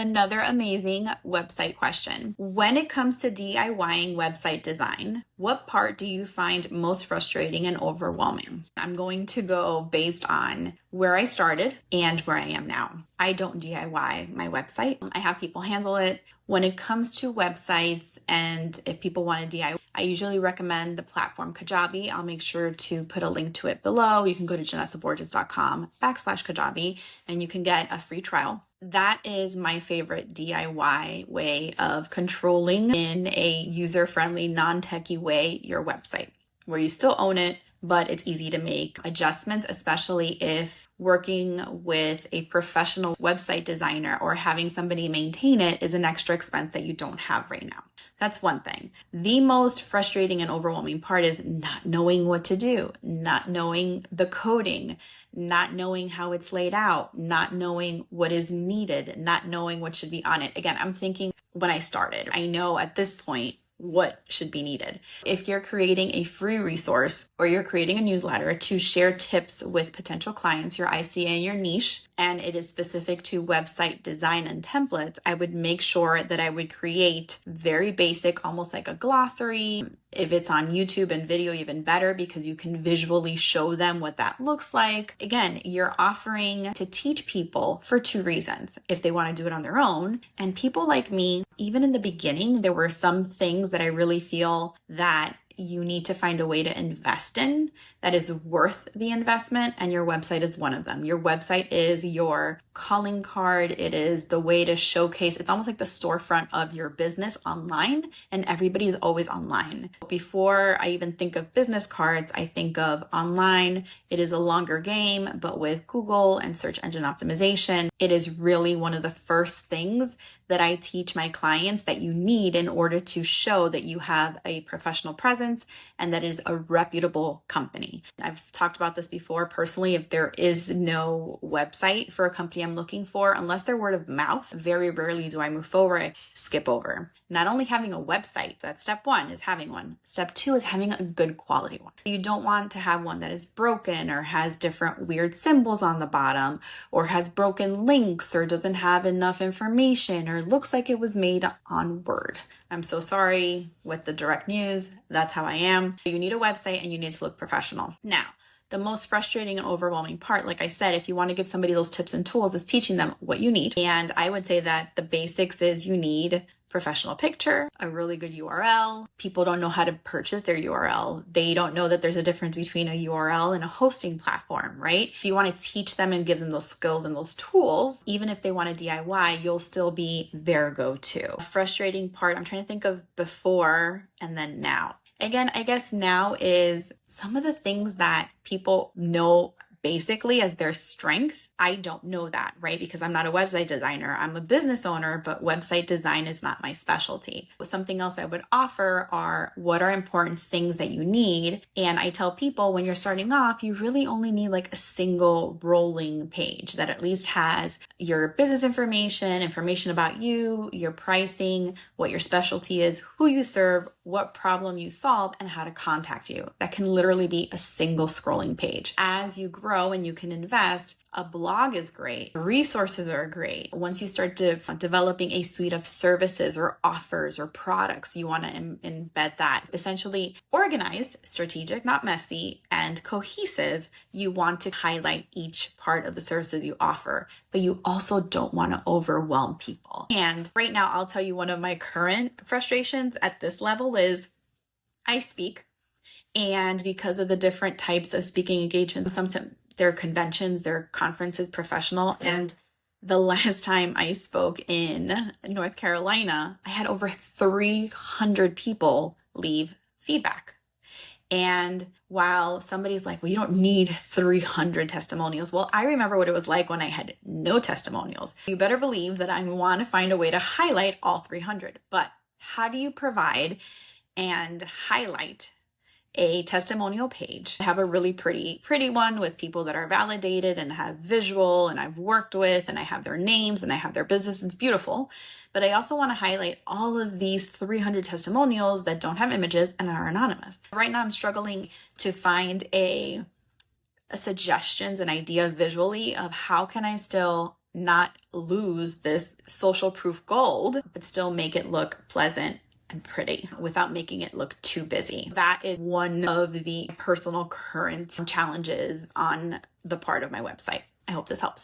Another amazing website question. When it comes to DIYing website design, what part do you find most frustrating and overwhelming? I'm going to go based on where I started and where I am now. I don't DIY my website. I have people handle it. When it comes to websites and if people want to DIY, I usually recommend the platform Kajabi. I'll make sure to put a link to it below. You can go to janessaborges.com/Kajabi and you can get a free trial. That is my favorite DIY way of controlling in a user-friendly, non-techie way your website, where you still own it, but it's easy to make adjustments, especially if working with a professional website designer or having somebody maintain it is an extra expense that you don't have right now. That's one thing. The most frustrating and overwhelming part is not knowing what to do, not knowing the coding, not knowing how it's laid out, not knowing what is needed, not knowing what should be on it. Again, I'm thinking when I started, I know at this point what should be needed. If you're creating a free resource or you're creating a newsletter to share tips with potential clients, your ICA and your niche, and it is specific to website design and templates, I would make sure that I would create very basic, almost like a glossary. If it's on YouTube and video, even better, because you can visually show them what that looks like. Again, you're offering to teach people for two reasons. If they want to do it on their own, and people like me, even in the beginning, there were some things that I really feel that you need to find a way to invest in that is worth the investment, and your website is one of them. Your website is your calling card. It is the way to showcase. It's almost like the storefront of your business online, and everybody is always online. Before I even think of business cards, I think of online. It is a longer game, but with Google and search engine optimization, it is really one of the first things that I teach my clients that you need in order to show that you have a professional presence and that it is a reputable company. I've talked about this before personally. If there is no website for a company I'm looking for, unless they're word of mouth, very rarely do I move forward. I skip over. Not only having a website, that's step one, is having one. Step two is having a good quality one. You don't want to have one that is broken or has different weird symbols on the bottom or has broken links or doesn't have enough information or looks like it was made on Word. I'm so sorry with the direct news. That's how I am. You need a website and you need to look professional. Now, the most frustrating and overwhelming part, like I said, if you want to give somebody those tips and tools, is teaching them what you need. And I would say that the basics is you need professional picture, a really good URL. People don't know how to purchase their URL. They don't know that there's a difference between a URL and a hosting platform, right? So you want to teach them and give them those skills and those tools. Even if they want to DIY, you'll still be their go-to. A frustrating part, I'm trying to think of before and then now. Again, I guess now is some of the things that people know basically as their strength. I don't know that, right? Because I'm not a website designer. I'm a business owner, but website design is not my specialty. Something else I would offer are what are important things that you need. And I tell people when you're starting off, you really only need like a single rolling page that at least has your business information about you, your pricing, what your specialty is, who you serve, what problem you solve, and how to contact you. That can literally be a single scrolling page. As you grow and you can invest, a blog is great. Resources are great. Once you start developing a suite of services or offers or products, you want to embed that. Essentially organized, strategic, not messy, and cohesive. You want to highlight each part of the services you offer, but you also don't want to overwhelm people. And right now, I'll tell you one of my current frustrations at this level is I speak. And because of the different types of speaking engagements, sometimes there are conventions, there are conferences, professional. And the last time I spoke in North Carolina, I had over 300 people leave feedback. And while somebody's like, well, you don't need 300 testimonials. Well, I remember what it was like when I had no testimonials. You better believe that I want to find a way to highlight all 300. But how do you provide and highlight a testimonial page? I have a really pretty one with people that are validated and have visual and I've worked with and I have their names and I have their business. It's beautiful. But I also want to highlight all of these 300 testimonials that don't have images and are anonymous. Right now I'm struggling to find a suggestions, an idea visually of how can I still not lose this social proof gold, but still make it look pleasant and pretty without making it look too busy. That is one of the personal current challenges on the part of my website. I hope this helps.